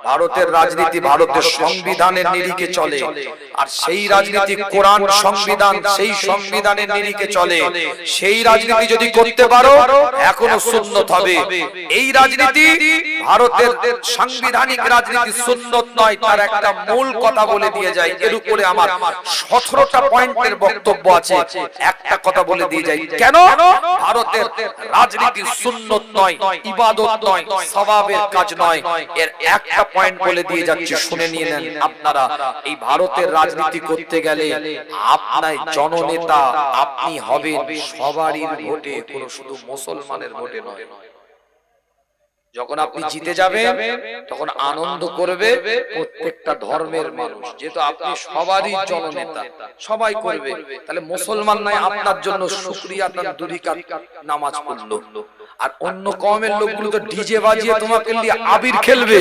ভারতের রাজনীতি ভারতের সংবিধানের নিরিখে চলে, আর সেই রাজনীতি কোরআন সংবিধান সেই সংবিধানের নিরিখে চলে। সেই রাজনীতি যদি করতে পারো এখনো সুন্নত হবে। এই রাজনীতি ভারতের সাংবিধানিক রাজনীতি সুন্নত নয়, তার একটা মূল কথা বলে দিয়ে যায়। এর উপরে আমার 17টা পয়েন্টের বক্তব্য আছে, একটা কথা বলে দিয়ে যাই কেন ভারতের রাজনীতি সুন্নত নয়, ইবাদত নয়, সওয়াবের কাজ নয়। এর একটা পয়েন্ট বলে দিয়ে যাচ্ছি, শুনে নিয়ে নেন আপনারা। এই ভারতের রাজনীতি করতে গেলে আপনার জননেতা আপনি হবেন সবারই ভোটে, কোনো শুধু মুসলমানের ভোটে নয়। যখন আপনি জিতে যাবেন তখন আনন্দ করবে প্রত্যেকটা ধর্মের মানুষ, যেহেতু আপনি সবারই জননেতা, সবাই করবে। তাহলে মুসলমান নাই আপনার জন্য শুকরিয়া তান্দুরি নামাজ পড়লো, আর অন্য কওমের লোকগুলো তো ডিজে বাজিয়ে তোমাকে নিয়ে আবির খেলবে।